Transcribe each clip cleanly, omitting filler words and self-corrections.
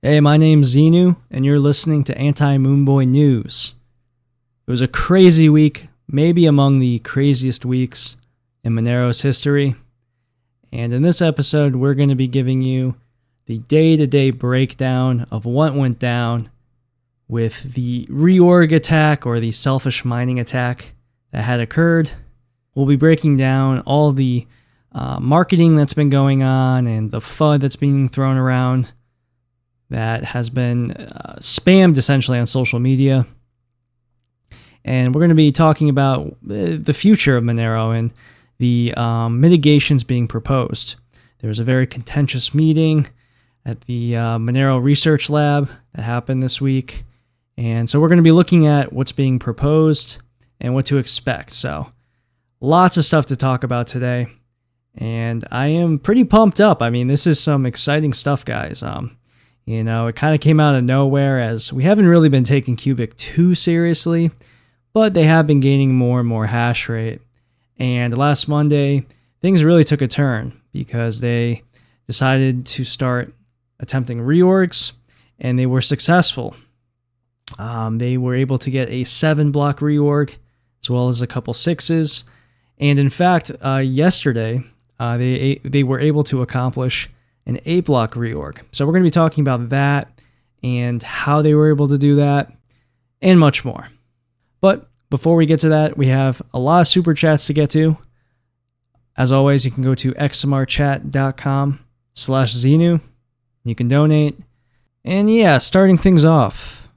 Hey, my name's Xenu, and you're listening to Anti Moonboy News. It was a crazy week, maybe among the craziest weeks in Monero's history. And in this episode, we're going to be giving you the day-to-day breakdown of what went down with the reorg attack or the selfish mining attack that had occurred. We'll be breaking down all the marketing that's been going on and the FUD that's being thrown around that has been spammed essentially on social media. And we're going to be talking about the future of Monero and the mitigations being proposed. There was a very contentious meeting at the Monero Research Lab that happened this week. And so we're going to be looking at what's being proposed and what to expect. So lots of stuff to talk about today. And I am pretty pumped up. I mean, this is some exciting stuff, guys. It kind of came out of nowhere as we haven't really been taking Qubit too seriously, but they have been gaining more and more hash rate. And last Monday, things really took a turn because they decided to start attempting reorgs, and they were successful. They were able to get a 7-block reorg, as well as a couple 6s. And in fact, yesterday, they were able to accomplish an 8-block reorg. So we're going to be talking about that and how they were able to do that and much more. But before we get to that, we have a lot of super chats to get to. As always, you can go to xmrchat.com/Xenu. You can donate. And yeah, starting things off,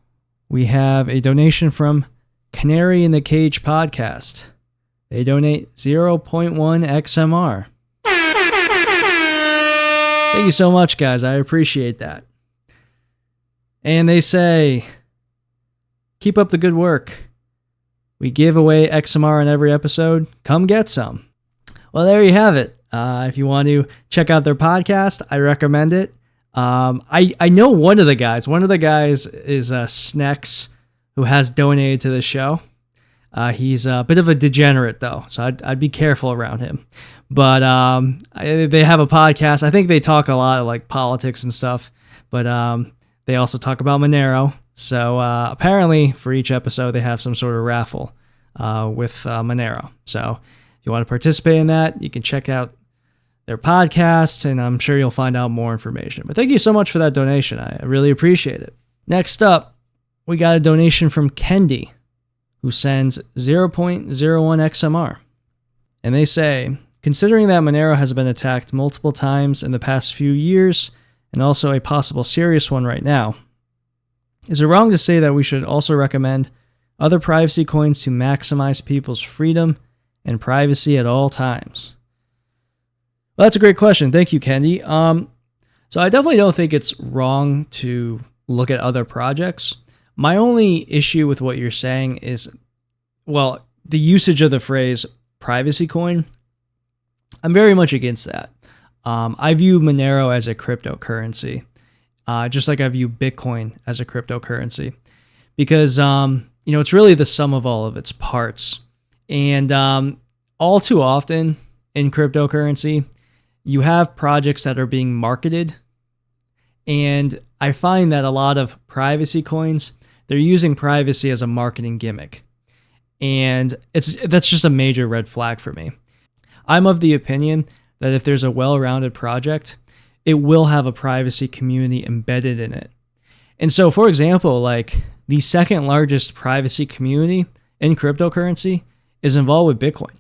we have a donation from Canary in the Cage podcast. They donate 0.1 XMR. Thank you so much, guys. I appreciate that. And they say, keep up the good work. We give away XMR on every episode. Come get some. Well, there you have it. If you want to check out their podcast, I recommend it. I know one of the guys. One of the guys is Snex, who has donated to the show. He's a bit of a degenerate, though, so I'd be careful around him. But they have a podcast. I think they talk a lot of like politics and stuff, but they also talk about Monero. So apparently for each episode, they have some sort of raffle with Monero. So if you want to participate in that, you can check out their podcast, and I'm sure you'll find out more information. But thank you so much for that donation. I really appreciate it. Next up, we got a donation from Kendi, who sends 0.01 XMR. And they say, considering that Monero has been attacked multiple times in the past few years, and also a possible serious one right now, is it wrong to say that we should also recommend other privacy coins to maximize people's freedom and privacy at all times? Well, that's a great question. Thank you, Kendi. So I definitely don't think it's wrong to look at other projects. My only issue with what you're saying is, well, the usage of the phrase privacy coin. I'm very much against that. I view Monero as a cryptocurrency, just like I view Bitcoin as a cryptocurrency, because it's really the sum of all of its parts. And all too often in cryptocurrency, you have projects that are being marketed, and I find that a lot of privacy coins, they're using privacy as a marketing gimmick. And that's just a major red flag for me. I'm of the opinion that if there's a well-rounded project, it will have a privacy community embedded in it. And so, for example, like the second largest privacy community in cryptocurrency is involved with Bitcoin.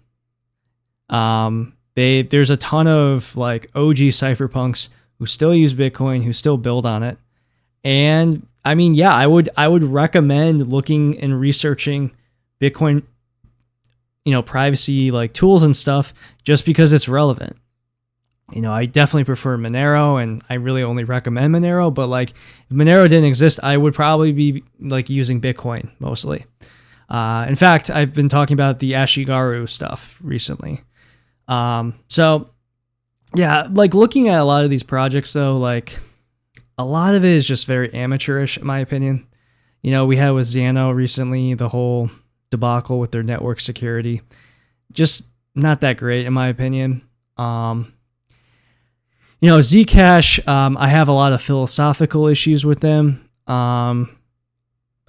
There's a ton of like OG cypherpunks who still use Bitcoin, who still build on it. And I mean, yeah, I would recommend looking and researching Bitcoin, privacy like tools and stuff, just because it's relevant. I definitely prefer Monero, and I really only recommend Monero, but like if Monero didn't exist, I would probably be like using Bitcoin mostly. In fact, I've been talking about the Ashigaru stuff recently. So yeah, like looking at a lot of these projects though, like a lot of it is just very amateurish in my opinion. We had with Xano recently, the whole debacle with their network security, just not that great in my opinion. Zcash, I have a lot of philosophical issues with them,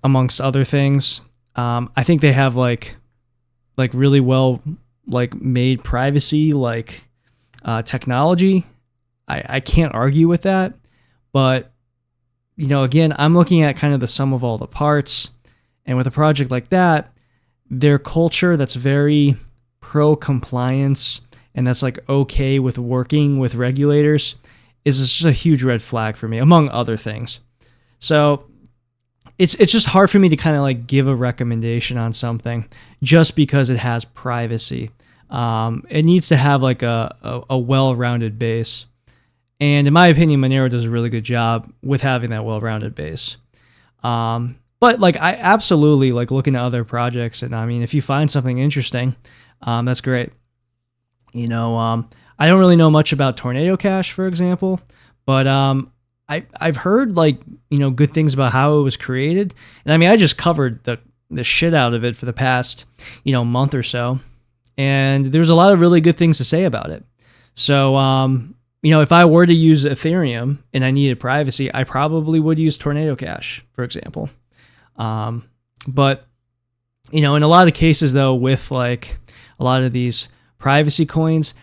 amongst other things. I think they have like really well made privacy technology. I can't argue with that, but again, I'm looking at kind of the sum of all the parts, and with a project like that, their culture that's very pro compliance and that's okay with working with regulators is just a huge red flag for me, among other things. So it's just hard for me to kind of give a recommendation on something just because it has privacy. It needs to have a well-rounded base. And in my opinion, Monero does a really good job with having that well-rounded base. But I absolutely looking at other projects, and I mean, if you find something interesting, that's great. I don't really know much about Tornado Cash, for example, but I've heard good things about how it was created, and I mean, I just covered the shit out of it for the past month or so, and there's a lot of really good things to say about it. So if I were to use Ethereum and I needed privacy, I probably would use Tornado Cash, for example. But in a lot of cases though, with a lot of these privacy coins,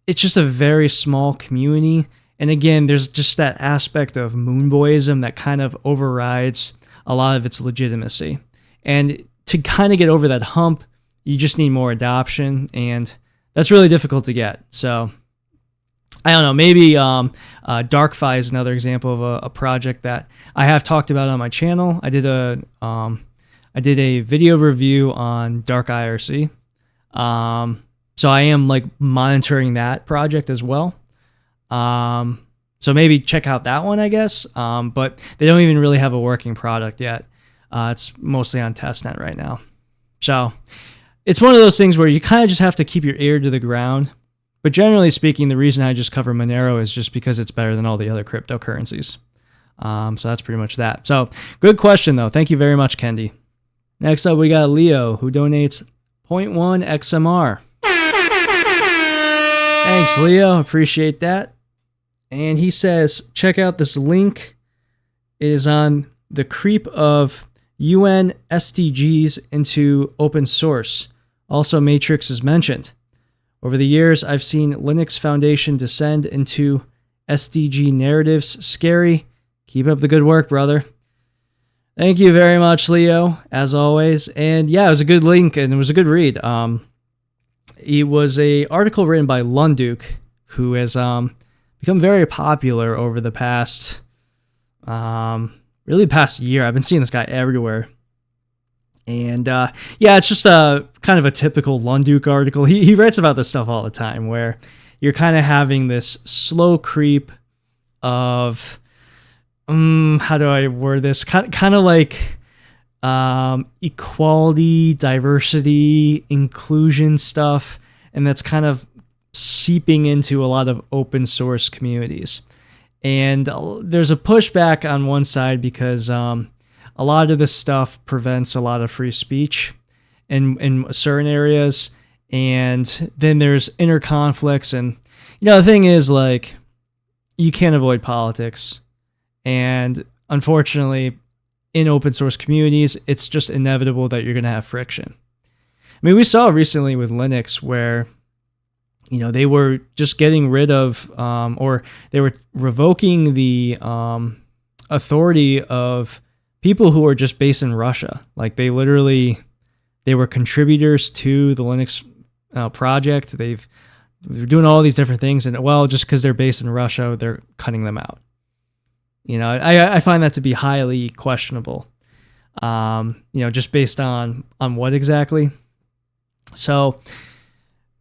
it's just a very small community. And again, there's just that aspect of Moonboyism that kind of overrides a lot of its legitimacy. And to kind of get over that hump, you just need more adoption, and that's really difficult to get. So I don't know, maybe DarkFi is another example of a project that I have talked about on my channel. I did a video review on Dark IRC. So I am monitoring that project as well. So maybe check out that one, I guess. But they don't even really have a working product yet. It's mostly on testnet right now. So it's one of those things where you kind of just have to keep your ear to the ground. But generally speaking, the reason I just cover Monero is just because it's better than all the other cryptocurrencies. So that's pretty much that. So good question, though. Thank you very much, Kendi. Next up, we got Leo, who donates 0.1 XMR. Thanks, Leo. Appreciate that. And he says, check out this link. It is on the creep of UN SDGs into open source. Also, Matrix is mentioned. Over the years, I've seen Linux Foundation descend into SDG narratives. Scary. Keep up the good work, brother. Thank you very much, Leo, as always. And yeah, it was a good link, and it was a good read. It was an article written by Lunduke, who has become very popular over the past, past year. I've been seeing this guy everywhere. And yeah, it's just a kind of a typical Lunduke article. He writes about this stuff all the time, where you're kind of having this slow creep of, how do I word this? Kind of like equality, diversity, inclusion stuff, and that's kind of seeping into a lot of open source communities. And there's a pushback on one side because a lot of this stuff prevents a lot of free speech in certain areas. And then there's inner conflicts. And, the thing is, you can't avoid politics. And unfortunately, in open source communities, it's just inevitable that you're going to have friction. I mean, we saw recently with Linux where, they were just getting rid of, or they were revoking the authority of people who are just based in Russia. They were contributors to the Linux project. They're doing all these different things, and just because they're based in Russia, they're cutting them out. I find that to be highly questionable. Just based on what exactly. So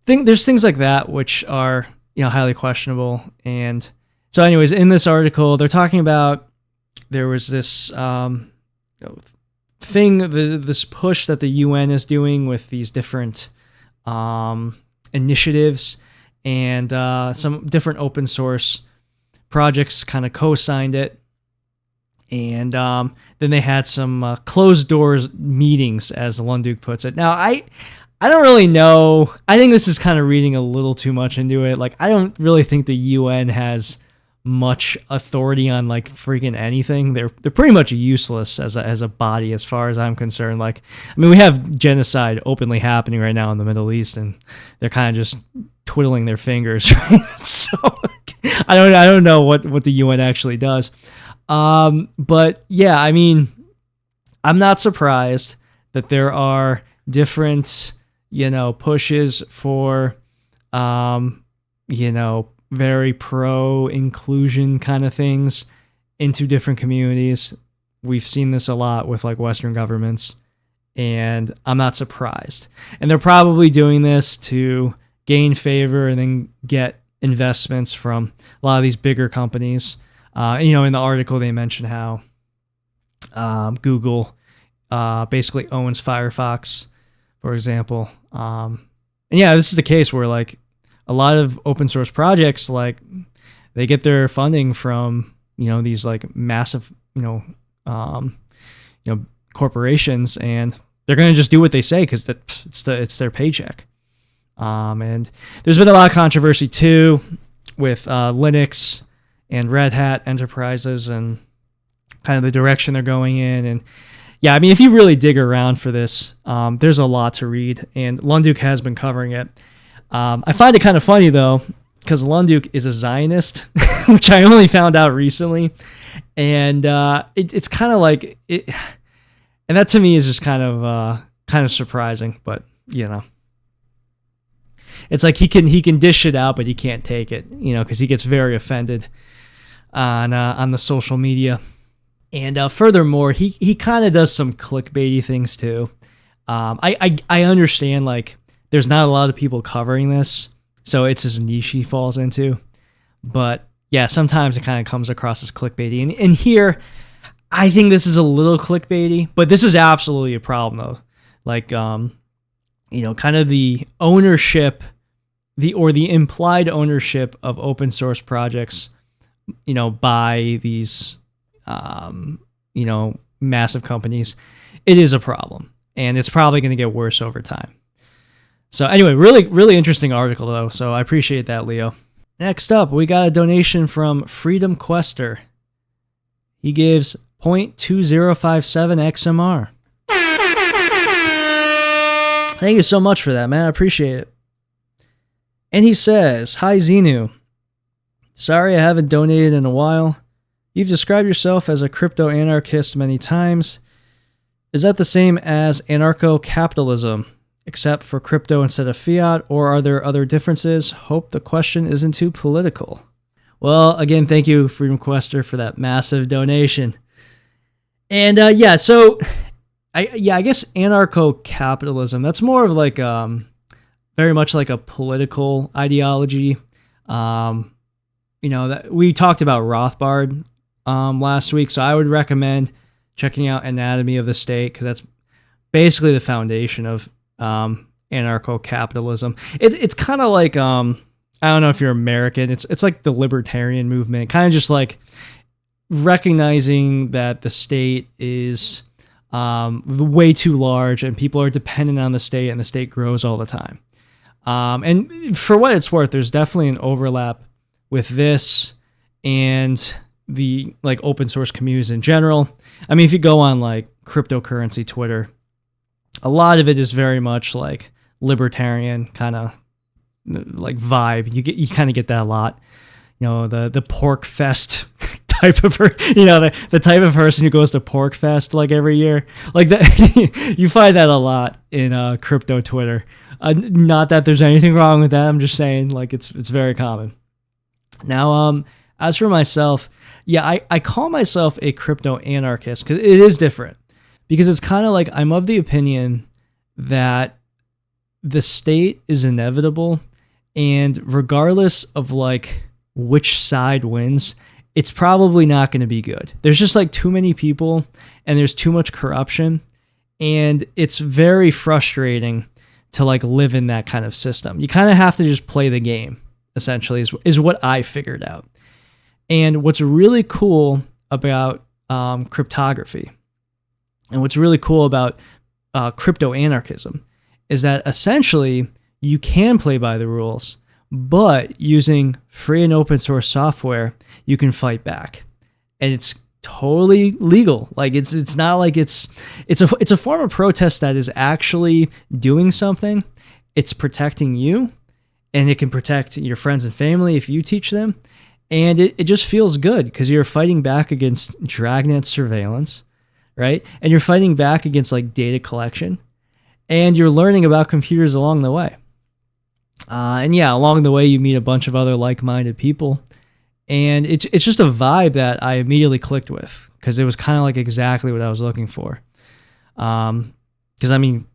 there's things like that which are highly questionable. And so, anyways, in this article, they're talking about. There was this thing, this push that the UN is doing with these different initiatives, and some different open source projects kind of co-signed it. And then they had some closed doors meetings, as Lunduke puts it. Now, I don't really know. I think this is kind of reading a little too much into it. I don't really think the UN has much authority on like freaking anything. They're pretty much useless as a body as far as I'm concerned. Like, I mean, we have genocide openly happening right now in the Middle East, and they're kind of just twiddling their fingers, right? So I don't know what the UN actually does. But yeah, I mean, I'm not surprised that there are different, pushes for, very pro-inclusion kind of things into different communities. We've seen this a lot with like Western governments, and I'm not surprised. And they're probably doing this to gain favor and then get investments from a lot of these bigger companies. In the article they mentioned how Google basically owns Firefox, for example. And yeah, this is the case where like a lot of open source projects, like they get their funding from, these like massive, corporations, and they're going to just do what they say because it's their paycheck. And there's been a lot of controversy too with Linux and Red Hat enterprises and kind of the direction they're going in. And yeah, I mean, if you really dig around for this, there's a lot to read, and Lunduke has been covering it. I find it kind of funny though, because Lunduke is a Zionist, which I only found out recently, and it's kind of like it, and that to me is just kind of surprising. But it's like he can dish it out, but he can't take it, because he gets very offended on the social media. And furthermore, he kind of does some clickbaity things too. I understand like there's not a lot of people covering this, so it's his niche he falls into. But yeah, sometimes it kind of comes across as clickbaity. And here, I think this is a little clickbaity, but this is absolutely a problem though. Like, kind of the ownership, the implied ownership of open source projects, by these, massive companies, it is a problem, and it's probably going to get worse over time. So anyway, really, really interesting article though. So I appreciate that, Leo. Next up, we got a donation from Freedom Quester. He gives 0.2057 XMR. Thank you so much for that, man. I appreciate it. And he says, "Hi, Xenu. Sorry I haven't donated in a while. You've described yourself as a crypto anarchist many times. Is that the same as anarcho-capitalism, except for crypto instead of fiat, or are there other differences? Hope the question isn't too political." Well, again, thank you, Freedom Quester, for that massive donation. And so I guess anarcho-capitalism, that's more of like very much like a political ideology. That we talked about Rothbard last week, so I would recommend checking out Anatomy of the State, because that's basically the foundation of anarcho-capitalism. It's kind of like I don't know if you're American. It's like the libertarian movement, kind of just like recognizing that the state is way too large and people are dependent on the state, and the state grows all the time. And for what it's worth, there's definitely an overlap with this and the like open source communities in general. I mean, if you go on like cryptocurrency Twitter, a lot of it is very much like libertarian kind of like vibe. You kind of get that a lot. The pork fest type of the type of person who goes to pork fest like every year, like that. You find that a lot in crypto Twitter. Not that there's anything wrong with that. I'm just saying like it's very common. Now, as for myself, yeah, I call myself a crypto anarchist because it is different. Because it's kind of like I'm of the opinion that the state is inevitable, and regardless of like which side wins, it's probably not going to be good. There's just like too many people, and there's too much corruption, and it's very frustrating to like live in that kind of system. You kind of have to just play the game, essentially, is what I figured out. And what's really cool about cryptography, and what's really cool about crypto anarchism, is that essentially you can play by the rules, but using free and open source software, you can fight back. And it's totally legal. Like it's not like it's a form of protest that is actually doing something. It's protecting you, and it can protect your friends and family if you teach them. And it just feels good because you're fighting back against dragnet surveillance, right? And you're fighting back against like data collection, and you're learning about computers along the way. And yeah, along the way, you meet a bunch of other like-minded people. And it's just a vibe that I immediately clicked with because it was kind of like exactly what I was looking for. Because, I mean,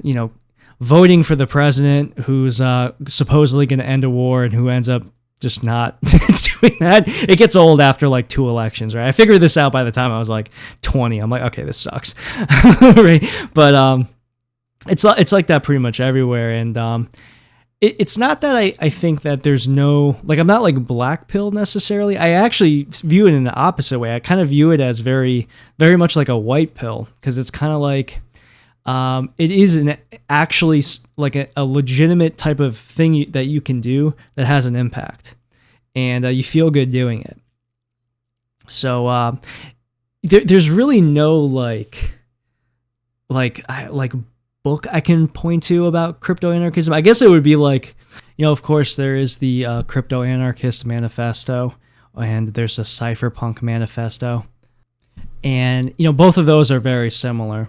you know, voting for the president who's supposedly going to end a war and who ends up just not doing that, it gets old after like 2 elections, right? I figured this out by the time I was like 20. I'm like, okay, this sucks. Right? But it's like that pretty much everywhere. And it's not that I think that there's no, like, I'm not like black pill necessarily. I actually view it in the opposite way. I kind of view it as very, very much like a white pill, because it's kind of like, it is actually like a legitimate type of thing that you can do that has an impact, and you feel good doing it. So there's really no like book I can point to about crypto anarchism. I guess it would be like, you know, of course there is the Crypto Anarchist Manifesto, and there's the Cypherpunk Manifesto, and you know, both of those are very similar.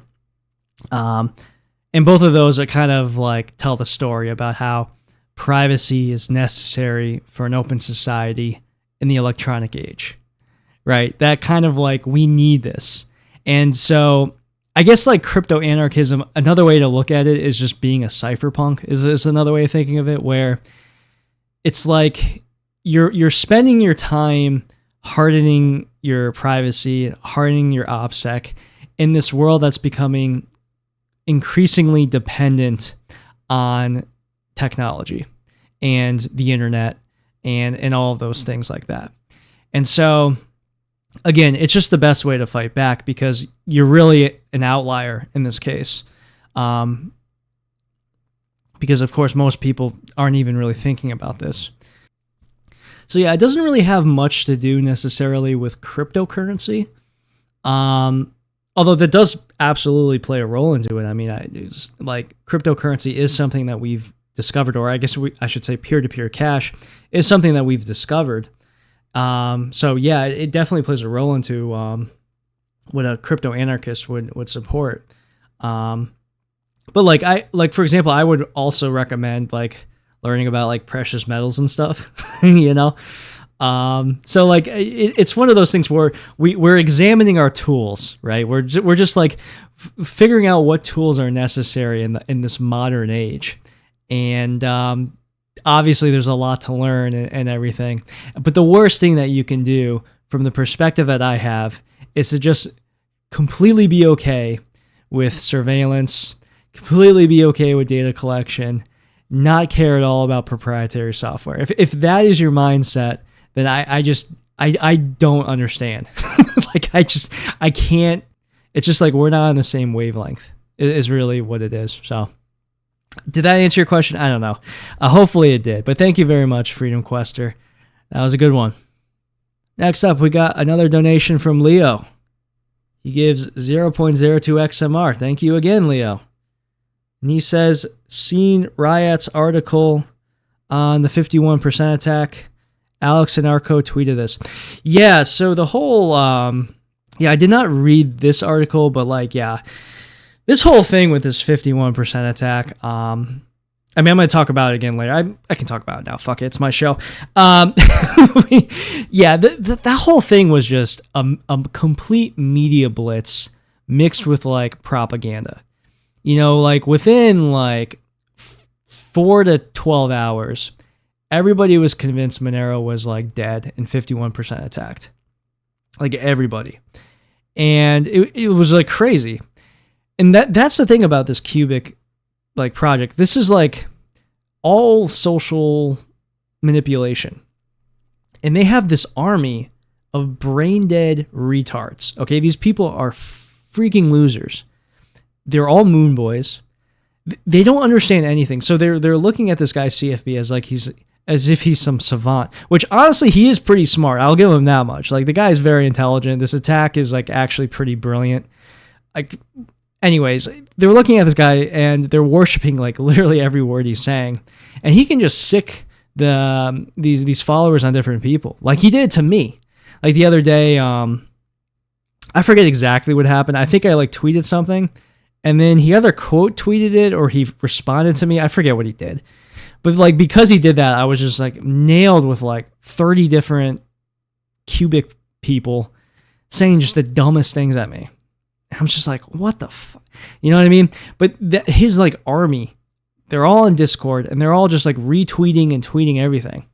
And both of those are kind of like tell the story about how privacy is necessary for an open society in the electronic age, right? That kind of like, we need this. And so I guess like crypto anarchism, another way to look at it is just being a cypherpunk is another way of thinking of it, where it's like you're spending your time hardening your privacy, hardening your OPSEC in this world that's becoming increasingly dependent on technology and the internet and all of those things like that. And so again, it's just the best way to fight back, because you're really an outlier in this case. Because of course most people aren't even really thinking about this. So yeah, it doesn't really have much to do necessarily with cryptocurrency. Although that does absolutely play a role into it. I mean, it's like cryptocurrency is something that we've discovered, or I guess I should say peer-to-peer cash is something that we've discovered. So yeah, it definitely plays a role into what a crypto anarchist would support. But like for example, I would also recommend like learning about like precious metals and stuff, you know. So like it's one of those things where we're examining our tools, right? We're just like figuring out what tools are necessary in this modern age, and obviously there's a lot to learn and everything. But the worst thing that you can do from the perspective that I have is to just completely be okay with surveillance, completely be okay with data collection, not care at all about proprietary software. If that is your mindset, then I don't understand. Like I can't. It's just like we're not on the same wavelength is really what it is. So did that answer your question? I don't know. Hopefully it did. But thank you very much, Freedom Quester. That was a good one. Next up, we got another donation from Leo. He gives 0.02 XMR. Thank you again, Leo. And he says, seen Riot's article on the 51% attack. Alex and Arco tweeted this. Yeah, so the whole, I did not read this article, but like, yeah, this whole thing with this 51% attack, I mean, I'm going to talk about it again later. I can talk about it now. Fuck it. It's my show. Yeah, that whole thing was just a complete media blitz mixed with like propaganda. You know, like within like 4 to 12 hours, everybody was convinced Monero was like dead and 51% attacked. Like everybody. And it was like crazy. And that's the thing about this Qubic like project. This is like all social manipulation. And they have this army of brain dead retards. Okay, these people are freaking losers. They're all moon boys. They don't understand anything. So they're looking at this guy CFB as like he's as if he's some savant, which honestly, he is pretty smart. I'll give him that much. Like, the guy is very intelligent. This attack is like actually pretty brilliant. Like, anyways, they're looking at this guy and they're worshiping like literally every word he's saying, and he can just sick these followers on different people, like he did to me. Like the other day, I forget exactly what happened. I think I like tweeted something, and then he either quote tweeted it or he responded to me. I forget what he did. But like, because he did that, I was just like nailed with like 30 different cubic people saying just the dumbest things at me. I'm just like, what the fuck? You know what I mean? But his like army, they're all in Discord and they're all just like retweeting and tweeting everything.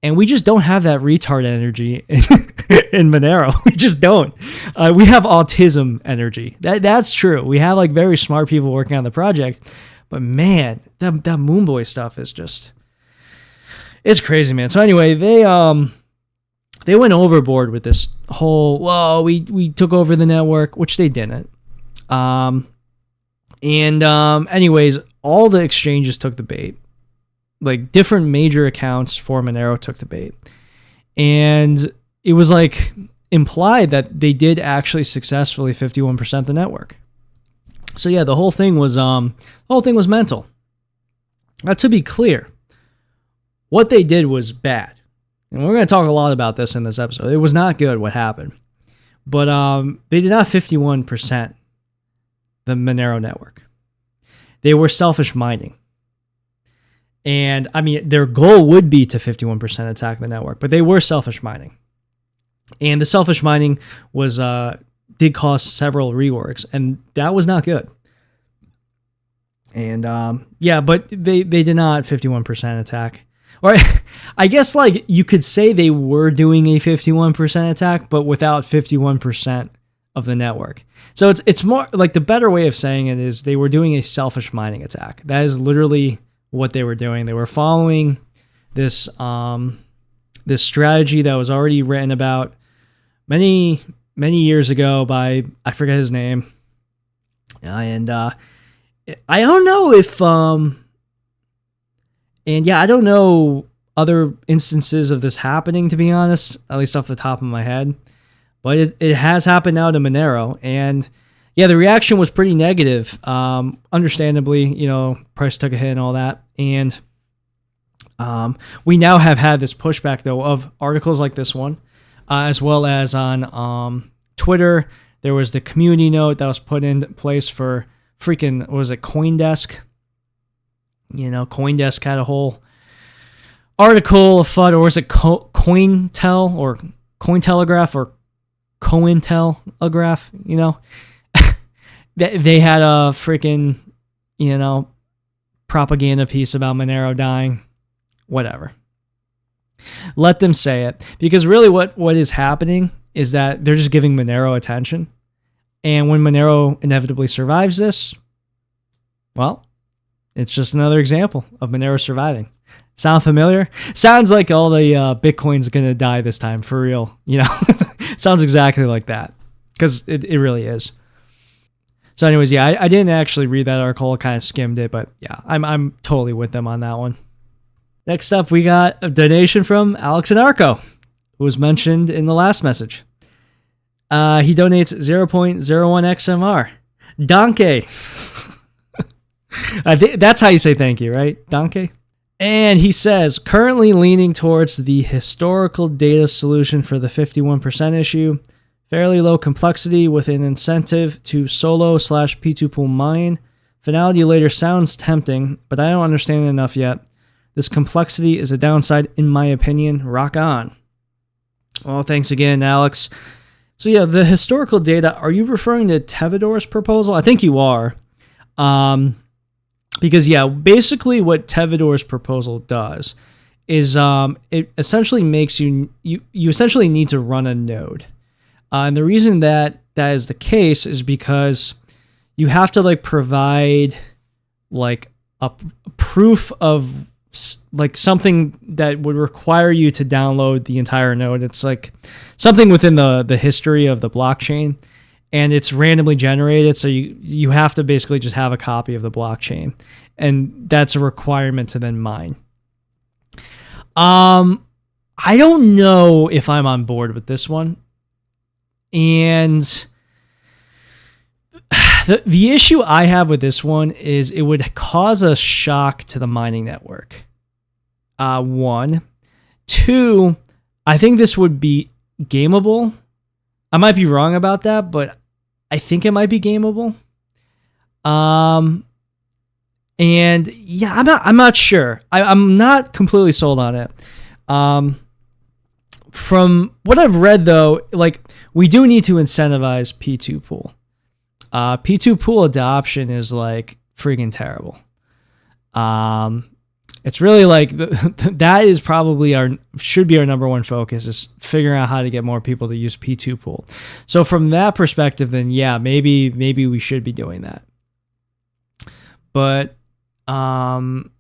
And we just don't have that retard energy in Monero. We just don't. We have autism energy. That's true. We have like very smart people working on the project. But man, that Moonboy stuff is just, it's crazy, man. So anyway, they went overboard with this whole, whoa, we took over the network, which they didn't. Anyways, all the exchanges took the bait. Like different major accounts for Monero took the bait. And it was like implied that they did actually successfully 51% the network. So yeah, the whole thing was mental. Now, to be clear, what they did was bad. And we're going to talk a lot about this in this episode. It was not good what happened. But they did not 51% the Monero network. They were selfish mining. And I mean, their goal would be to 51% attack the network, but they were selfish mining. And the selfish mining was did cost several reworks, and that was not good. And yeah, but they did not 51% attack. Or I guess like you could say they were doing a 51% attack, but without 51% of the network. So it's more like, the better way of saying it is they were doing a selfish mining attack. That is literally what they were doing. They were following this this strategy that was already written about many years ago by, I forget his name. And I don't know if and yeah, I don't know other instances of this happening, to be honest, at least off the top of my head. But it has happened now to Monero. And yeah, the reaction was pretty negative. Understandably, you know, price took a hit and all that. And we now have had this pushback, though, of articles like this one, as well as on Twitter. There was the community note that was put in place for freaking, what was it, CoinDesk? You know, CoinDesk had a whole article of FUD, or was it Cointel or Cointelegraph or Cointelegraph? You know, they had a freaking, you know, propaganda piece about Monero dying. Whatever. Let them say it, because really what is happening is that they're just giving Monero attention. And when Monero inevitably survives this, well, it's just another example of Monero surviving. Sound familiar? Sounds like all the Bitcoin's going to die this time, for real. You know, sounds exactly like that, because it really is. So anyways, yeah, I didn't actually read that article. I kind of skimmed it, but yeah, I'm totally with them on that one. Next up, we got a donation from Alex Anarco, who was mentioned in the last message. He donates 0.01 XMR. Donkey. That's how you say thank you, right? Donkey? And he says, currently leaning towards the historical data solution for the 51% issue. Fairly low complexity with an incentive to solo/P2 pool mine. Finality later sounds tempting, but I don't understand it enough yet. This complexity is a downside, in my opinion. Rock on. Well, thanks again, Alex. So yeah, the historical data, are you referring to Tevedor's proposal? I think you are. Because yeah, basically what Tevedor's proposal does is it essentially makes you essentially need to run a node. And the reason that is the case is because you have to like provide like a proof of like something that would require you to download the entire node. It's like something within the history of the blockchain, and it's randomly generated. So you have to basically just have a copy of the blockchain, and that's a requirement to then mine. I don't know if I'm on board with this one. And the issue I have with this one is it would cause a shock to the mining network. One. Two, I think this would be gameable. I might be wrong about that, but I think it might be gameable. And yeah, I'm not sure. I'm not completely sold on it. From what I've read though, like we do need to incentivize P2 pool. P2 pool adoption is like freaking terrible. It's really like that is probably should be our number one focus, is figuring out how to get more people to use P2 pool. So from that perspective, then yeah, maybe we should be doing that. But the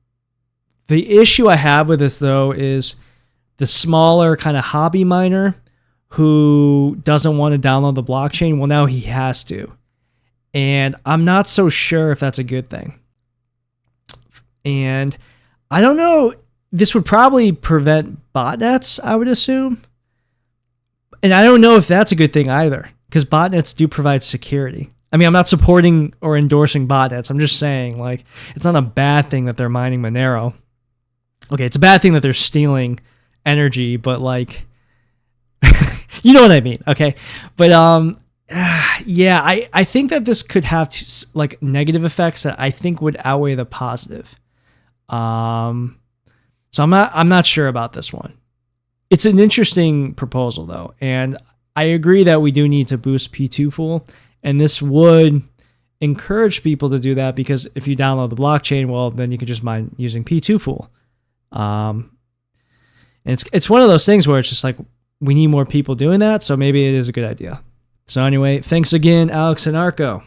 issue I have with this though is the smaller kind of hobby miner who doesn't want to download the blockchain. Well, now he has to. And I'm not so sure if that's a good thing. And I don't know. This would probably prevent botnets, I would assume. And I don't know if that's a good thing either, because botnets do provide security. I mean, I'm not supporting or endorsing botnets. I'm just saying, like, it's not a bad thing that they're mining Monero. Okay, it's a bad thing that they're stealing energy, but like, you know what I mean, okay? But yeah, I think that this could have like negative effects that I think would outweigh the positive. So I'm not sure about this one. It's an interesting proposal though, and I agree that we do need to boost P2 pool, and this would encourage people to do that, because if you download the blockchain, well, then you could just mine using P2 pool. And it's one of those things where it's just like we need more people doing that, so maybe it is a good idea. So anyway, thanks again, Alex and Arco.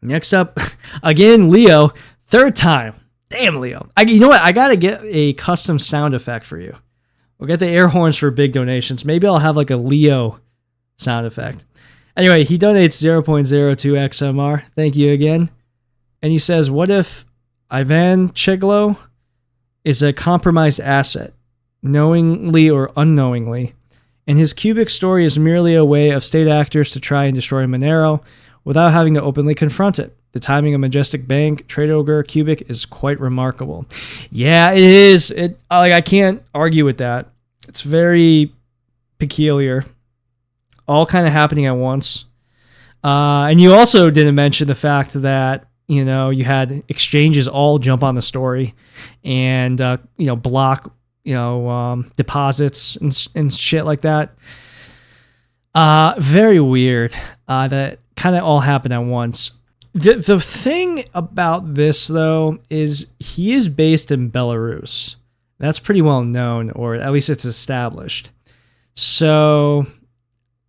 Next up, again, Leo, third time. Damn, Leo. You know what? I got to get a custom sound effect for you. We'll get the air horns for big donations. Maybe I'll have like a Leo sound effect. Anyway, he donates 0.02 XMR. Thank you again. And he says, what if Ivan Chiglo is a compromised asset, knowingly or unknowingly, and his Qubic story is merely a way of state actors to try and destroy Monero without having to openly confront it? The timing of Majestic Bank, Trade Ogre, Qubic is quite remarkable. Yeah, it is. I can't argue with that. It's very peculiar. All kind of happening at once. And you also didn't mention the fact that, you know, you had exchanges all jump on the story and, block, deposits and shit like that. Very weird. That kind of all happened at once. The thing about this, though, is he is based in Belarus. That's pretty well known, or at least it's established. So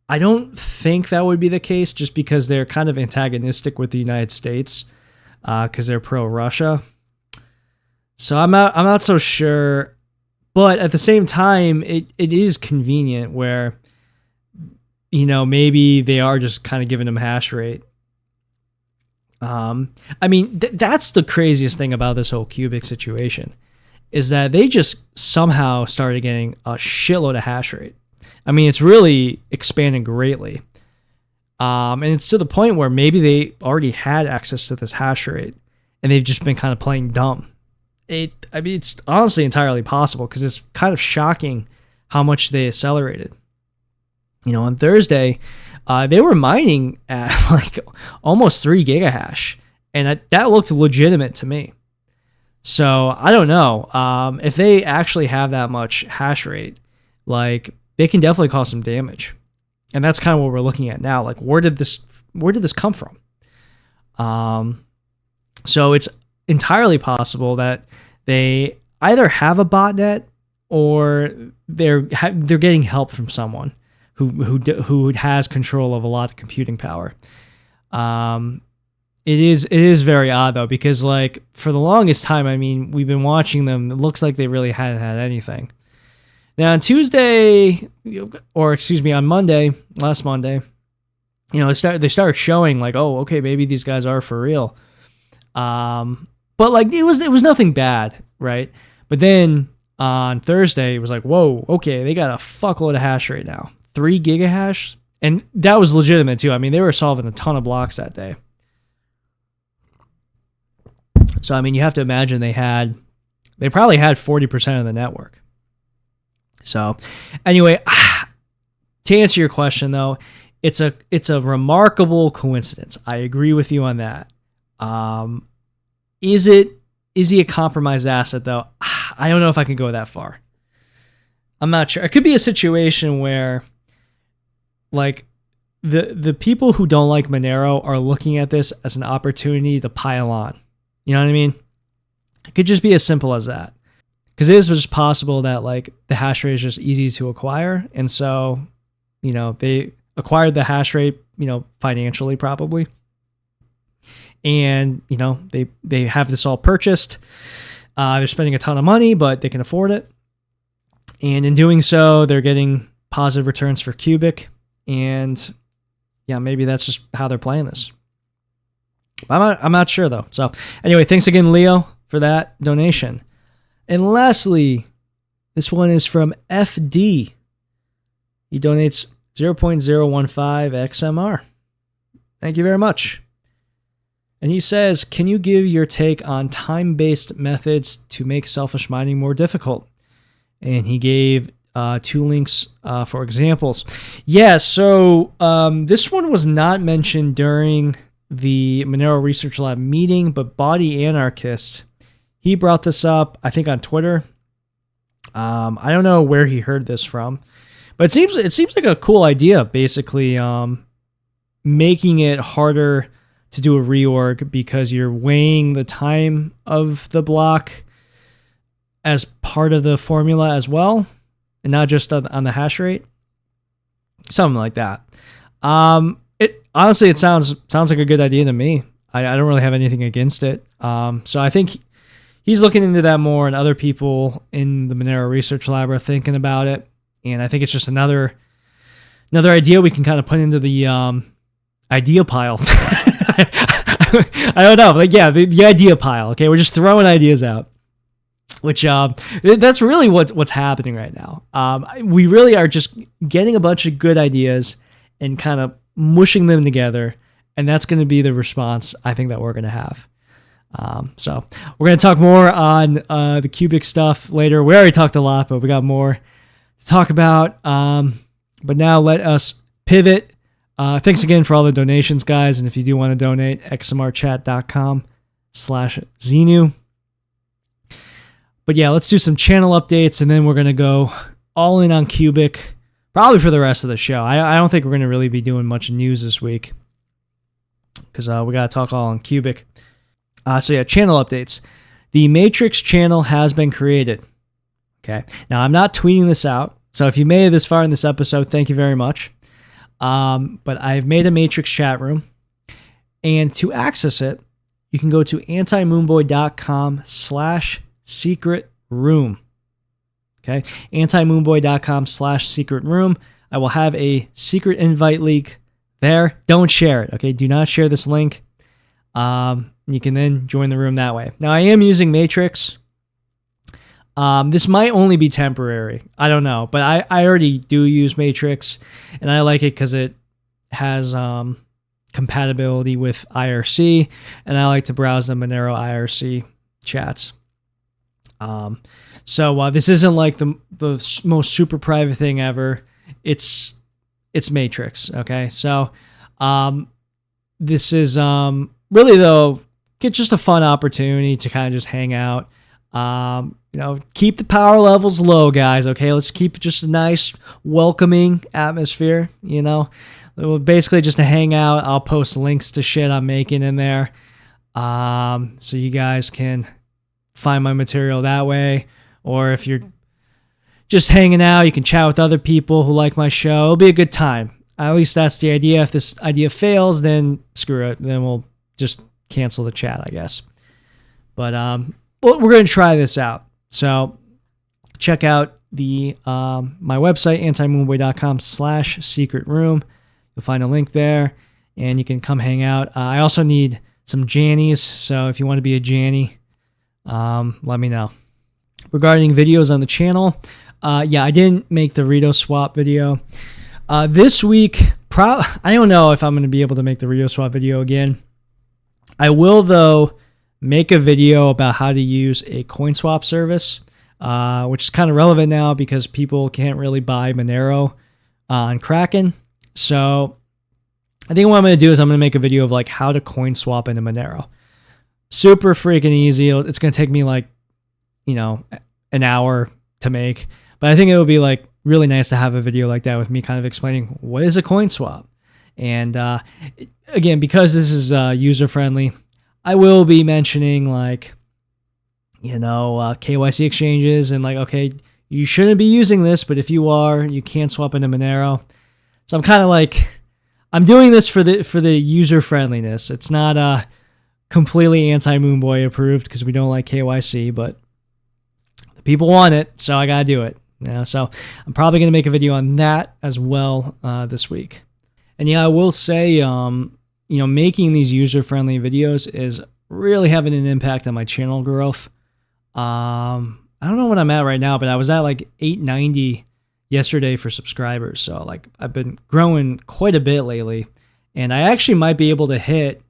I don't think that would be the case, just because they're kind of antagonistic with the United States, because they're pro-Russia. So I'm not so sure. But at the same time, it is convenient where, maybe they are just kind of giving them hash rate. That's the craziest thing about this whole Qubic situation, is that they just somehow started getting a shitload of hash rate. I mean, it's really expanded greatly. And it's to the point where maybe they already had access to this hash rate and they've just been kind of playing dumb. It's honestly entirely possible, because it's kind of shocking how much they accelerated. On Thursday, they were mining at like almost 3 gigahash, and that looked legitimate to me. So I don't know if they actually have that much hash rate. Like, they can definitely cause some damage, and that's kind of what we're looking at now. Like, where did this come from? So it's entirely possible that they either have a botnet or they're getting help from someone who has control of a lot of computing power. It is very odd though, because like for the longest time, I mean, we've been watching them. It looks like they really hadn't had anything. Now on on Monday, last Monday, they started showing like, oh, okay, maybe these guys are for real. But like it was nothing bad, right? But then on Thursday, it was like, whoa, okay, they got a fuckload of hash rate now. 3 gigahash. And that was legitimate too. I mean, they were solving a ton of blocks that day. So, I mean, you have to imagine they probably had 40% of the network. So, anyway, to answer your question though, it's a remarkable coincidence. I agree with you on that. Is he a compromised asset though? I don't know if I can go that far. I'm not sure. It could be a situation where, like, the people who don't like Monero are looking at this as an opportunity to pile on. You know what I mean? It could just be as simple as that. Because it is just possible that, like, the hash rate is just easy to acquire. And so, you know, they acquired the hash rate, you know, financially probably. And, you know, they have this all purchased. They're spending a ton of money, but they can afford it. And in doing so, they're getting positive returns for Qubic. And yeah, maybe that's just how they're playing this. I'm not sure though. So anyway, thanks again, Leo, for that donation. And lastly, this one is from FD. He donates 0.015 XMR. Thank you very much. And he says, can you give your take on time-based methods to make selfish mining more difficult? And he gave 2 links for examples. Yeah, so this one was not mentioned during the Monero Research Lab meeting, but Body Anarchist, he brought this up, I think, on Twitter. I don't know where he heard this from, but it seems like a cool idea, basically making it harder to do a reorg because you're weighing the time of the block as part of the formula as well, and not just on the hash rate. Something like that. Honestly, it sounds like a good idea to me. I don't really have anything against it. So I think he's looking into that more, and other people in the Monero Research Lab are thinking about it. And I think it's just another idea we can kind of put into the idea pile. I don't know. Like, yeah, the idea pile. Okay, we're just throwing ideas out. Which that's really what's happening right now. We really are just getting a bunch of good ideas and kind of mushing them together, and that's going to be the response I think that we're going to have. So we're going to talk more on the Qubic stuff later. We already talked a lot, but we got more to talk about. But now let us pivot. Thanks again for all the donations, guys. And if you do want to donate, xmrchat.com/Xenu. But yeah, let's do some channel updates, and then we're going to go all in on Qubic, probably for the rest of the show. I don't think we're going to really be doing much news this week, because we got to talk all on Qubic. So yeah, channel updates. The Matrix channel has been created. Okay. Now, I'm not tweeting this out, so if you made it this far in this episode, thank you very much. But I've made a Matrix chat room, and to access it, you can go to antimoonboy.com/secret room. Okay, antimoonboy.com/secret room. I will have a secret invite link there. Don't share it. Okay, do not share this link. You can then join the room that way. Now, I am using Matrix. This might only be temporary. I don't know, but I already do use Matrix, and I like it because it has compatibility with IRC, and I like to browse the Monero IRC chats. So this isn't like the most super private thing ever. It's Matrix. Okay, so this is really though just a fun opportunity to kind of just hang out. Keep the power levels low, guys. Okay, let's keep just a nice, welcoming atmosphere. Basically just to hang out. I'll post links to shit I'm making in there, so you guys can find my material that way. Or if you're just hanging out, you can chat with other people who like my show. It'll be a good time. At least that's the idea. If this idea fails, then screw it. Then we'll just cancel the chat, I guess. But we're going to try this out. So check out the my website, antimoonboy.com/secret room. You'll find a link there, and you can come hang out. I also need some Jannies, so if you want to be a Janny, let me know. regarding videos on the channel. Yeah, I didn't make the Rito swap video. This week, I don't know if I'm going to be able to make the Rito swap video again. I will, though, make a video about how to use a coin swap service, which is kind of relevant now because people can't really buy Monero on Kraken. So I think what I'm going to do is I'm going to make a video of like how to coin swap into Monero. Super freaking easy. It's going to take me like, an hour to make, but I think it would be like really nice to have a video like that with me kind of explaining what is a coin swap. And again, because this is user friendly, I will be mentioning like, KYC exchanges and like, okay, you shouldn't be using this, but if you are, you can't swap into Monero. So I'm kind of like, I'm doing this for the user friendliness. It's not completely Anti Moonboy approved because we don't like KYC, but the people want it, so I gotta do it. So I'm probably gonna make a video on that as well this week. And yeah, I will say, making these user friendly videos is really having an impact on my channel growth. I don't know what I'm at right now, but I was at like 890 yesterday for subscribers. So like I've been growing quite a bit lately, and I actually might be able to hit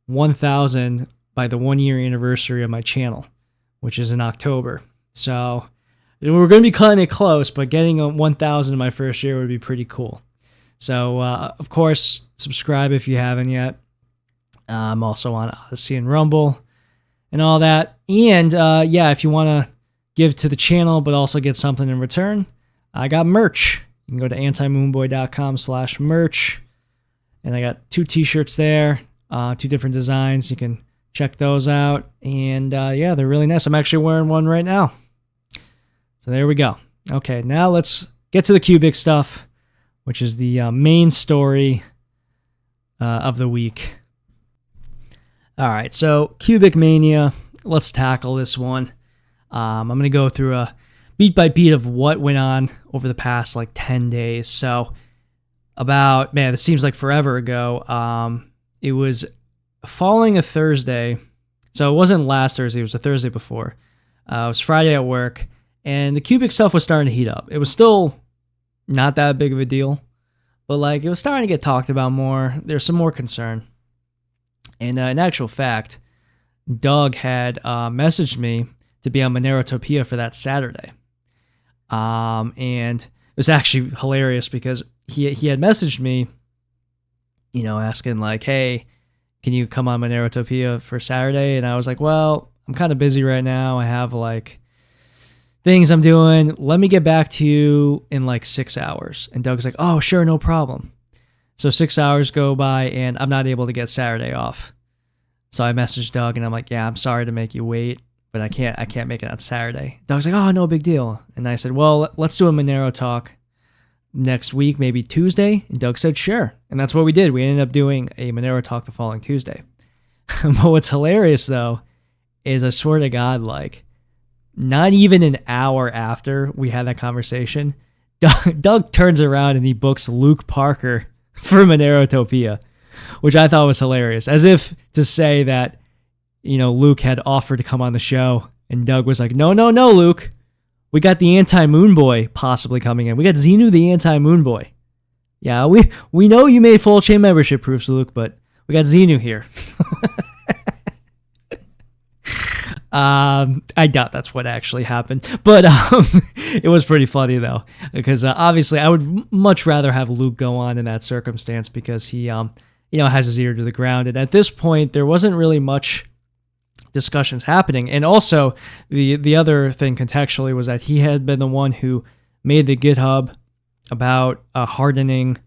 1,000 by the 1 year anniversary of my channel, which is in October. So we're going to be cutting it close, but getting a 1,000 in my first year would be pretty cool. So of course, subscribe if you haven't yet. I'm also on Odyssey and Rumble and all that. And yeah, if you want to give to the channel, but also get something in return, I got merch. You can go to antimoonboy.com/merch. And I got 2 t-shirts there, 2 different designs. You can check those out. And yeah, they're really nice. I'm actually wearing one right now. So there we go. Okay, now let's get to the Qubic stuff, which is the main story of the week. All right, so Qubicmania, let's tackle this one. I'm going to go through a beat by beat of what went on over the past like 10 days. So this seems like forever ago. It was following a Thursday. So it wasn't last Thursday, it was the Thursday before. It was Friday at work, and the Qubic stuff was starting to heat up. It was still not that big of a deal, but like it was starting to get talked about more. There's some more concern. And in actual fact, Doug had messaged me to be on Monerotopia for that Saturday. And it was actually hilarious because he had messaged me, asking like, hey, can you come on Monerotopia for Saturday? And I was like, well, I'm kind of busy right now. I have like things I'm doing. Let me get back to you in like 6 hours. And Doug's like, oh, sure, no problem. So 6 hours go by and I'm not able to get Saturday off. So I messaged Doug and I'm like, yeah, I'm sorry to make you wait, but I can't make it on Saturday. Doug's like, oh, no big deal. And I said, well, let's do a Monero talk next week, maybe Tuesday. And Doug said, sure. And that's what we did. We ended up doing a Monero talk the following Tuesday. But what's hilarious though, is I swear to God, like not even an hour after we had that conversation, Doug turns around and he books Luke Parker for Monerotopia, which I thought was hilarious. As if to say that, Luke had offered to come on the show and Doug was like, no, Luke. We got the Anti Moonboy possibly coming in. We got Xenu the Anti Moonboy. Yeah, we know you made full chain membership proofs, Luke, but we got Xenu here. I doubt that's what actually happened, but it was pretty funny though, because obviously I would much rather have Luke go on in that circumstance because he has his ear to the ground, and at this point there wasn't really much discussions happening. And also the other thing contextually was that he had been the one who made the GitHub about hardening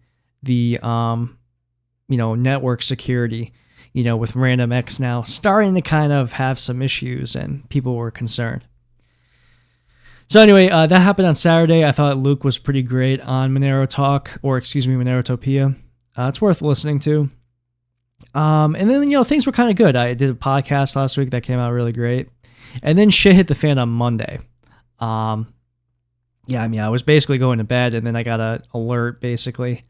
the network security, with Random X now starting to kind of have some issues and people were concerned. So anyway, that happened on Saturday. I thought Luke was pretty great on Monerotopia. It's worth listening to. And then, things were kind of good. I did a podcast last week that came out really great. And then shit hit the fan on Monday. I was basically going to bed and then I got an alert basically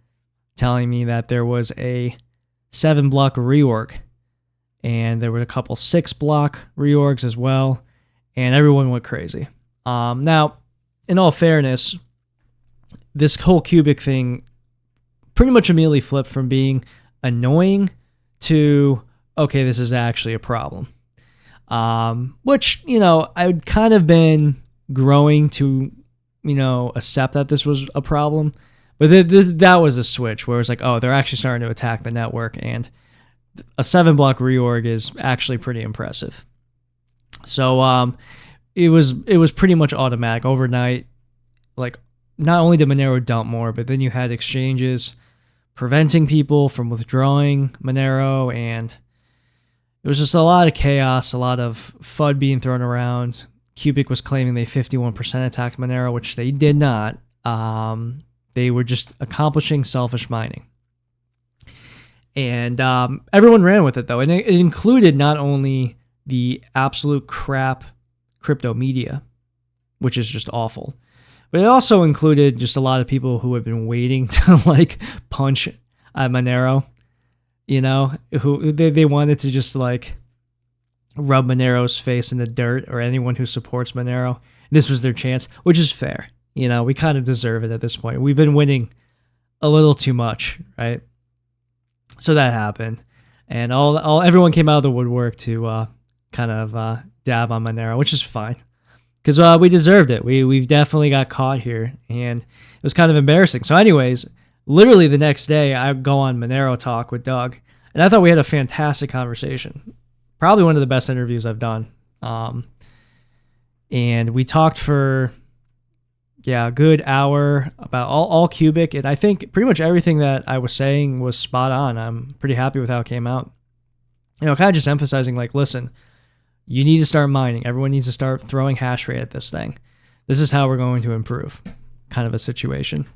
telling me that there was a 7-block reorg. And there were a couple 6-block reorgs as well. And everyone went crazy. Now, in all fairness, this whole Qubic thing pretty much immediately flipped from being annoying to, okay, this is actually a problem. Which, I'd kind of been growing to, accept that this was a problem. But that was a switch where it was like, oh, they're actually starting to attack the network, and a 7-block reorg is actually pretty impressive. So it was pretty much automatic overnight. Like, not only did Monero dump more, but then you had exchanges preventing people from withdrawing Monero, and it was just a lot of chaos, a lot of FUD being thrown around. Qubic was claiming they 51% attacked Monero, which they did not. They were just accomplishing selfish mining. And everyone ran with it, though. And it included not only the absolute crap crypto media, which is just awful, but it also included just a lot of people who had been waiting to, punch at Monero, who they wanted to just, rub Monero's face in the dirt, or anyone who supports Monero. This was their chance, which is fair. We kind of deserve it at this point. We've been winning a little too much, right? So that happened, and everyone came out of the woodwork to kind of dab on Monero, which is fine, because we deserved it. We've definitely got caught here, and it was kind of embarrassing. So, anyways, literally the next day, I go on Monero Talk with Doug, and I thought we had a fantastic conversation. Probably one of the best interviews I've done. And we talked for a good hour about all Qubic, and I think pretty much everything that I was saying was spot on. I'm pretty happy with how it came out. Kind of just emphasizing, listen, you need to start mining. Everyone needs to start throwing hash rate at this thing. This is how we're going to improve, kind of a situation.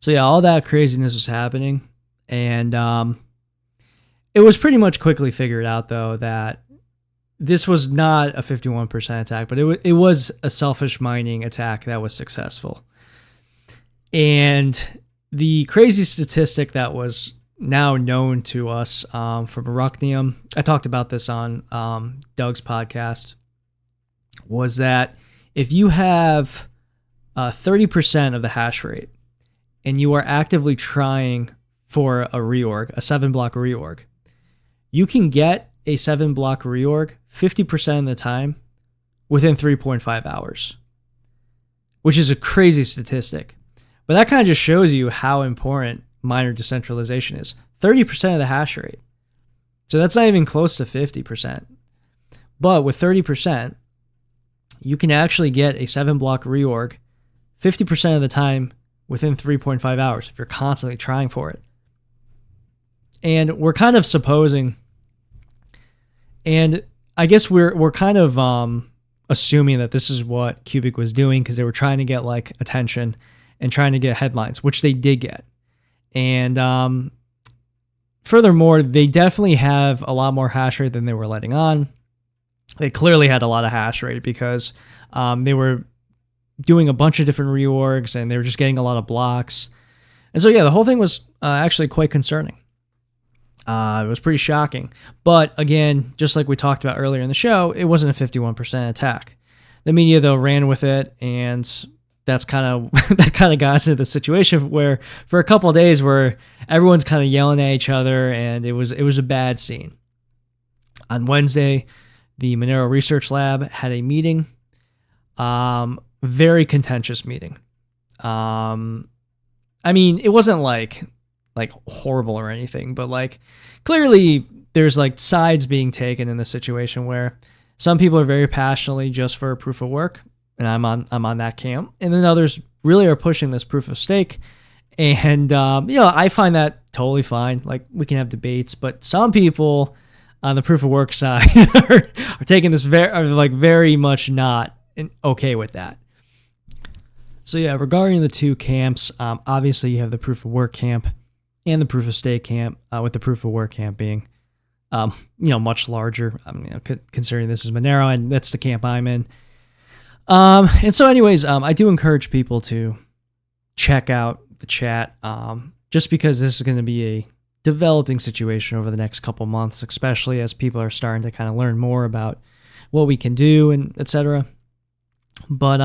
So all that craziness was happening, and it was pretty much quickly figured out, though, that this was not a 51% attack, but it was a selfish mining attack that was successful. And the crazy statistic that was now known to us from Rucknium, I talked about this on Doug's podcast, was that if you have 30% of the hash rate and you are actively trying for a reorg, a 7-block reorg, you can get a 7-block reorg 50% of the time within 3.5 hours, which is a crazy statistic. But that kind of just shows you how important miner decentralization is. 30% of the hash rate. So that's not even close to 50%. But with 30%, you can actually get a 7-block reorg 50% of the time within 3.5 hours if you're constantly trying for it. And we're kind of supposing, and I guess we're kind of assuming that this is what Qubic was doing, because they were trying to get attention and trying to get headlines, which they did get. And furthermore, they definitely have a lot more hash rate than they were letting on. They clearly had a lot of hash rate because they were doing a bunch of different reorgs, and they were just getting a lot of blocks. And so, the whole thing was actually quite concerning. It was pretty shocking. But again, just like we talked about earlier in the show, it wasn't a 51% attack. The media, though, ran with it, and that's kind of got us into the situation where for a couple of days where everyone's kind of yelling at each other, and it was a bad scene. On Wednesday, the Monero Research Lab had a meeting, very contentious meeting. I mean, it wasn't like horrible or anything, but clearly there's sides being taken in the situation where some people are very passionately just for proof of work, and I'm on that camp, and then others really are pushing this proof of stake, and I find that totally fine. We can have debates, but some people on the proof of work side are taking this very much not okay with that. So regarding the two camps, obviously you have the proof of work camp and the proof of stake camp, with the proof of work camp being, much larger, considering this is Monero, and that's the camp I'm in. And so anyways, I do encourage people to check out the chat, just because this is going to be a developing situation over the next couple months, especially as people are starting to kind of learn more about what we can do and etc. But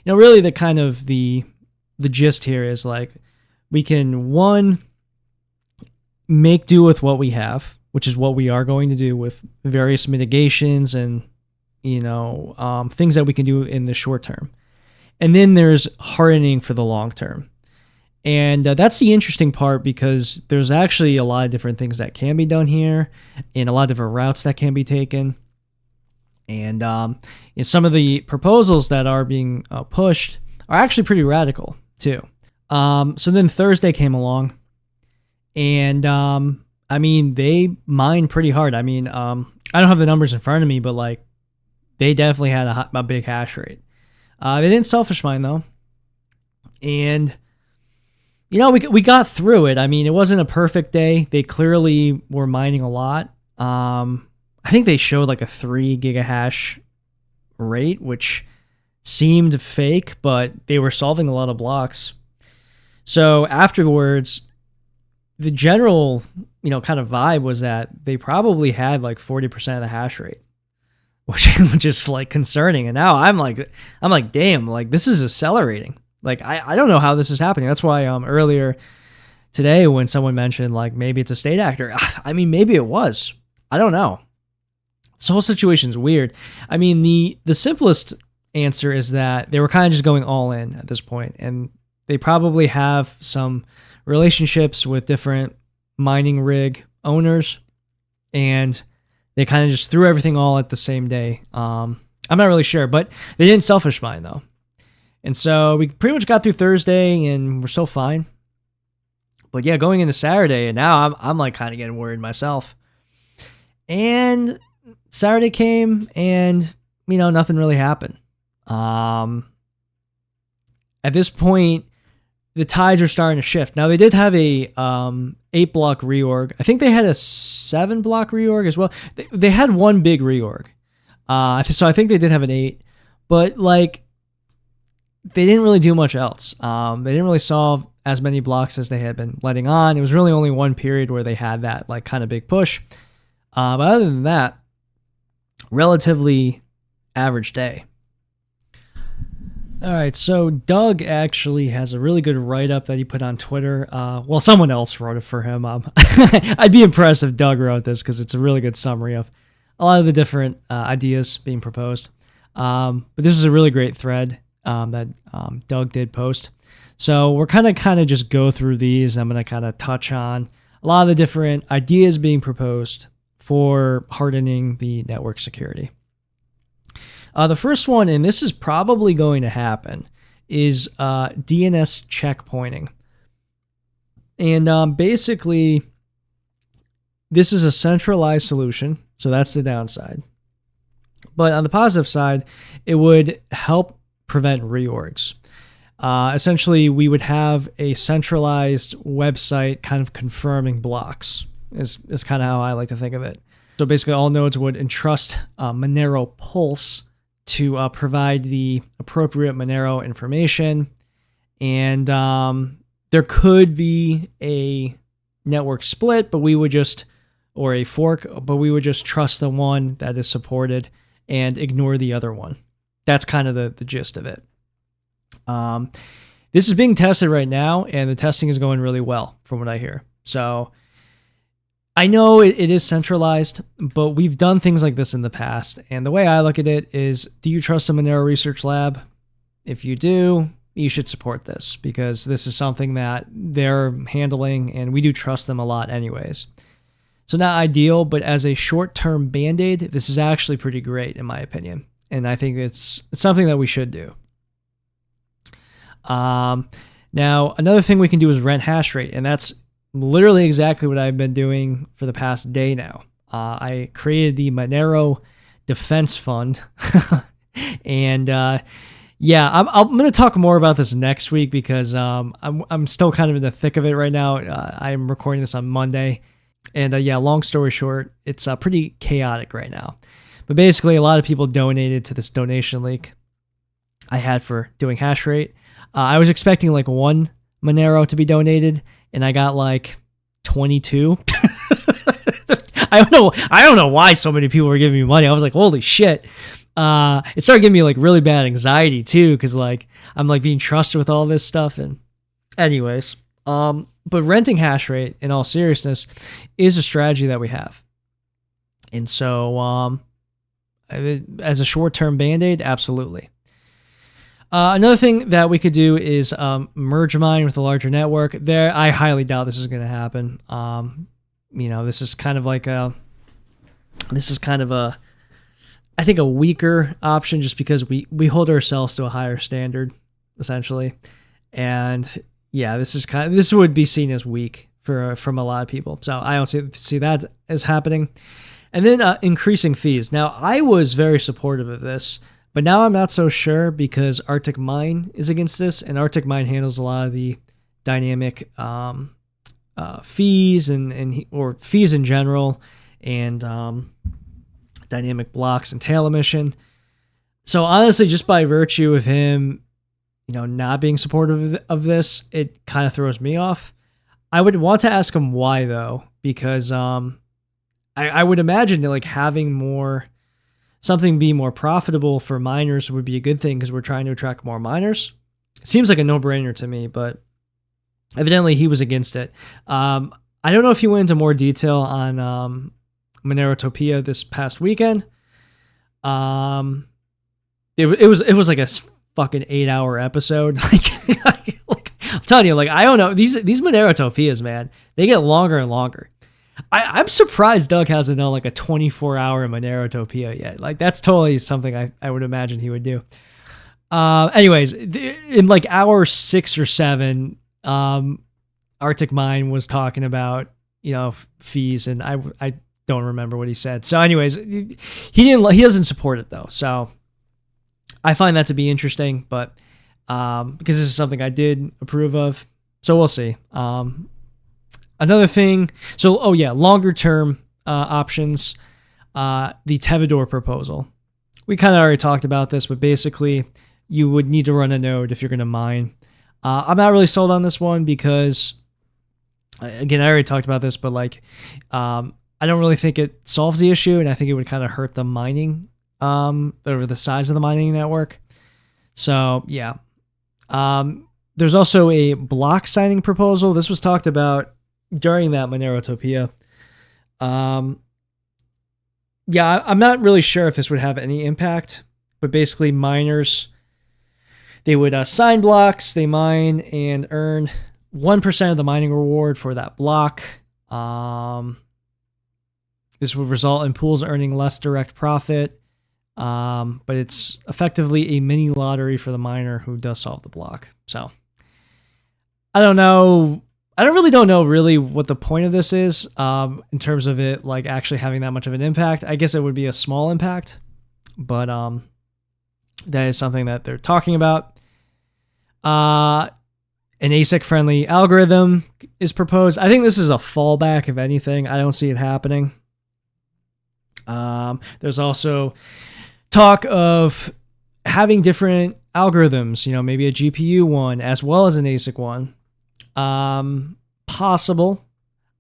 really the kind of the gist here is like we can, one, make do with what we have, which is what we are going to do with various mitigations and things that we can do in the short term. And then there's hardening for the long term. And that's the interesting part, because there's actually a lot of different things that can be done here and a lot of different routes that can be taken. And some of the proposals that are being pushed are actually pretty radical too. So then Thursday came along, and they mined pretty hard. I don't have the numbers in front of me, but like they definitely had a big hash rate. They didn't selfish mine though, and we got through it. It wasn't a perfect day. They clearly were mining a lot. I think they showed like a 3 gigahash rate, which seemed fake, but they were solving a lot of blocks. So afterwards, the general, kind of vibe was that they probably had like 40% of the hash rate, which is like concerning. And now I'm like, damn, like this is accelerating. Like, I don't know how this is happening. That's why earlier today when someone mentioned like maybe it's a state actor, maybe it was. I don't know. This whole situation's weird. The simplest answer is that they were kind of just going all in at this point, and they probably have some relationships with different mining rig owners, and they kind of just threw everything all at the same day. I'm not really sure, but they didn't selfish mine though. And so we pretty much got through Thursday and we're still fine. But yeah, going into Saturday, and now I'm like kind of getting worried myself. And Saturday came and, nothing really happened. At this point, the tides are starting to shift. Now, they did have a 8-block reorg. I think they had a 7-block reorg as well. They had one big reorg. So I think they did have an 8. But, like, they didn't really do much else. They didn't really solve as many blocks as they had been letting on. It was really only one period where they had that, like, kind of big push. But other than that, relatively average day. All right, so Doug actually has a really good write-up that he put on Twitter. Someone else wrote it for him. I'd be impressed if Doug wrote this, because it's a really good summary of a lot of the different ideas being proposed. But this was a really great thread that Doug did post. So we're kind of just go through these. I'm going to kind of touch on a lot of the different ideas being proposed for hardening the network security. The first one, and this is probably going to happen, is DNS checkpointing. And basically, this is a centralized solution, so that's the downside. But on the positive side, it would help prevent reorgs. Essentially, we would have a centralized website kind of confirming blocks, is kind of how I like to think of it. So basically, all nodes would entrust Monero Pulse to provide the appropriate Monero information. And there could be a network split, or a fork, but we would just trust the one that is supported and ignore the other one. That's kind of the gist of it. This is being tested right now, and the testing is going really well from what I hear. So I know it is centralized, but we've done things like this in the past. And the way I look at it is, do you trust the Monero Research Lab? If you do, you should support this, because this is something that they're handling, and we do trust them a lot anyways. So not ideal, but as a short-term Band-Aid, this is actually pretty great in my opinion. And I think it's something that we should do. Now, another thing we can do is rent hash rate, and that's literally exactly what I've been doing for the past day now. I created the Monero Defense Fund, and I'm going to talk more about this next week, because I'm still kind of in the thick of it right now. I'm recording this on Monday, and long story short, it's pretty chaotic right now. But basically, a lot of people donated to this donation link I had for doing hash rate. I was expecting like 1 Monero to be donated, and I got like 22. I don't know why so many people were giving me money. I was like, holy shit. it started giving me like really bad anxiety too, because like I'm like being trusted with all this stuff. And anyways, but renting hash rate, in all seriousness, is a strategy that we have. And so as a short-term band-aid, absolutely. Another thing that we could do is merge mine with a larger network. There, I highly doubt this is going to happen. This is kind of I think a weaker option, just because we hold ourselves to a higher standard, essentially. And yeah, this would be seen as weak from a lot of people. So I don't see that as happening. And then increasing fees. Now, I was very supportive of this, but now I'm not so sure, because Arctic Mine is against this, and Arctic Mine handles a lot of the dynamic fees or fees in general, and dynamic blocks and tail emission. So honestly, just by virtue of him, not being supportive of this, it kind of throws me off. I would want to ask him why, though, because I would imagine that like having something be more profitable for miners would be a good thing, because we're trying to attract more miners. It seems like a no-brainer to me, but evidently he was against it. I don't know if he went into more detail on Monerotopia this past weekend. It was like a fucking 8-hour episode. like I'm telling you, like, I don't know, these Monerotopias, man, they get longer and longer. I'm surprised Doug hasn't done like a 24-hour Monerotopia yet. Like, that's totally something I would imagine he would do. Anyways, in like hour 6 or 7, Arctic Mine was talking about fees, and I don't remember what he said. So anyways, he doesn't support it though. So I find that to be interesting, but because this is something I did approve of, so we'll see. Another thing, longer term options, the Tevedor proposal. We kind of already talked about this, but basically you would need to run a node if you're going to mine. I'm not really sold on this one because, again, I already talked about this, but like, I don't really think it solves the issue, and I think it would kind of hurt the mining, or the size of the mining network. So yeah. There's also a block signing proposal. This was talked about during that Monerotopia. I'm not really sure if this would have any impact, but basically miners, they would sign blocks, they mine and earn 1% of the mining reward for that block. This would result in pools earning less direct profit, but it's effectively a mini lottery for the miner who does solve the block. So I don't know. I really don't know what the point of this is, in terms of it like actually having that much of an impact. I guess it would be a small impact, but that is something that they're talking about. An ASIC friendly algorithm is proposed. I think this is a fallback, if anything. I don't see it happening. There's also talk of having different algorithms, maybe a GPU one as well as an ASIC one. Possible.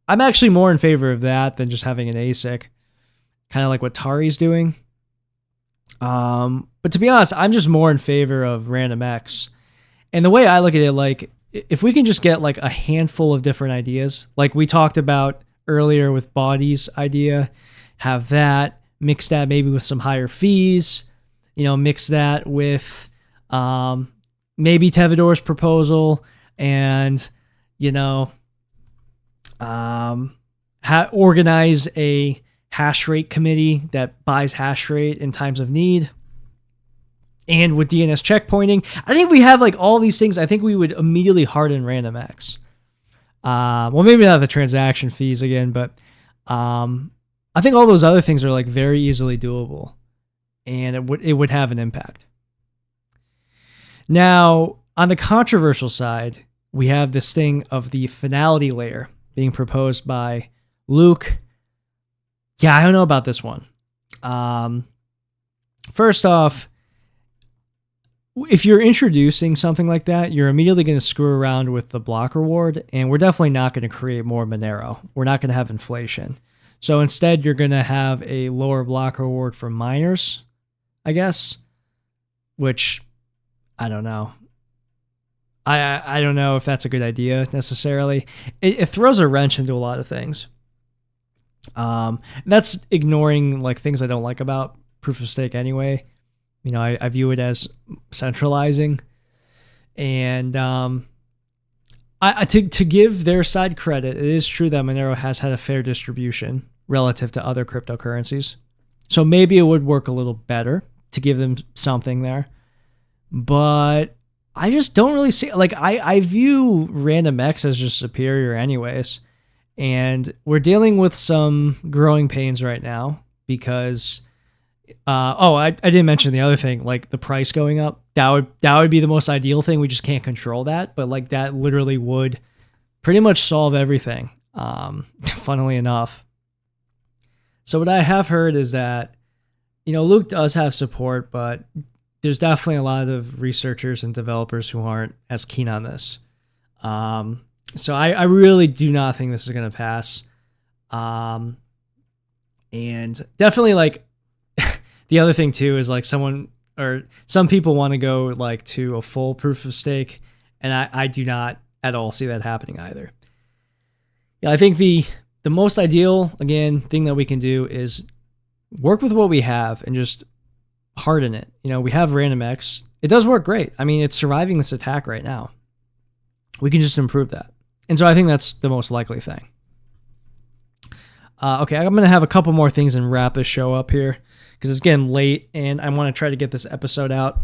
I'm actually more in favor of that than just having an ASIC, kind of like what Tari's doing. But to be honest, I'm just more in favor of Random X. And the way I look at it, like, if we can just get like a handful of different ideas, like we talked about earlier with Body's idea, have that, mix that maybe with some higher fees, mix that with maybe Tevedor's proposal, and organize a hash rate committee that buys hash rate in times of need. And with DNS checkpointing, I think we have like all these things. I think we would immediately harden Random X. Well, maybe not the transaction fees again, but I think all those other things are like very easily doable, and it would have an impact. Now, on the controversial side, we have this thing of the finality layer being proposed by Luke. Yeah, I don't know about this one. First off, if you're introducing something like that, you're immediately going to screw around with the block reward, and we're definitely not going to create more Monero. We're not going to have inflation. So instead, you're going to have a lower block reward for miners, I guess, which I don't know. I don't know if that's a good idea necessarily. It throws a wrench into a lot of things. That's ignoring like things I don't like about proof of stake anyway. You know, I view it as centralizing, and to give their side credit, it is true that Monero has had a fair distribution relative to other cryptocurrencies. So maybe it would work a little better to give them something there. But I just don't really see, like, I view Random X as just superior anyways. And we're dealing with some growing pains right now because, I didn't mention the other thing, like the price going up. That would be the most ideal thing. We just can't control that. But like that literally would pretty much solve everything, funnily enough. So what I have heard is that, you know, Luke does have support, but there's definitely a lot of researchers and developers who aren't as keen on this. So I really do not think this is going to pass. And definitely like the other thing too is like some people want to go like to a full proof of stake. And I do not at all see that happening either. Yeah, I think the most ideal, again, thing that we can do is work with what we have and just harden it. You know, we have Random X. It does work great. I mean, it's surviving this attack right now. We can just improve that. And so I think that's the most likely thing. Okay, I'm going to have a couple more things and wrap this show up here because it's getting late and I want to try to get this episode out.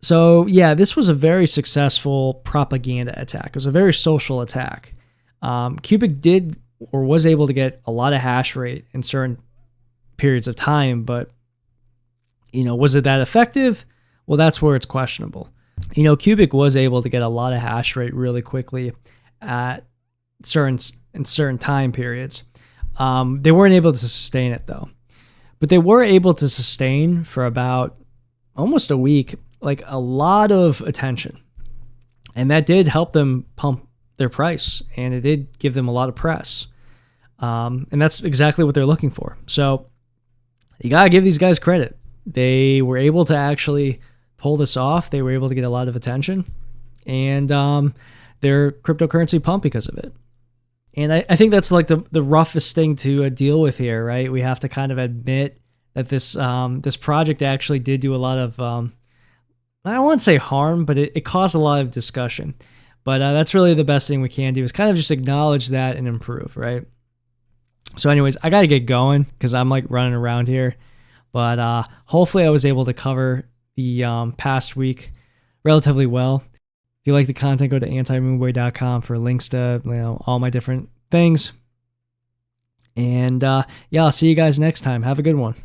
So yeah, this was a very successful propaganda attack. It was a very social attack. Qubic did or was able to get a lot of hash rate in certain periods of time, but you know, was it that effective? Well, that's where it's questionable. You know, Qubic was able to get a lot of hash rate really quickly at certain time periods. They weren't able to sustain it though, but they were able to sustain for about almost a week, like a lot of attention, and that did help them pump their price, and it did give them a lot of press. And that's exactly what they're looking for. So you gotta give these guys credit. They were able to actually pull this off. They were able to get a lot of attention, and their cryptocurrency pumped because of it. And I think that's like the roughest thing to deal with here, right? We have to kind of admit that this project actually did do a lot of, I won't say harm, but it caused a lot of discussion. But that's really the best thing we can do is kind of just acknowledge that and improve, right? So anyways, I got to get going because I'm like running around here. But hopefully I was able to cover the past week relatively well. If you like the content, go to antimoonboy.com for links to, you know, all my different things. And yeah, I'll see you guys next time. Have a good one.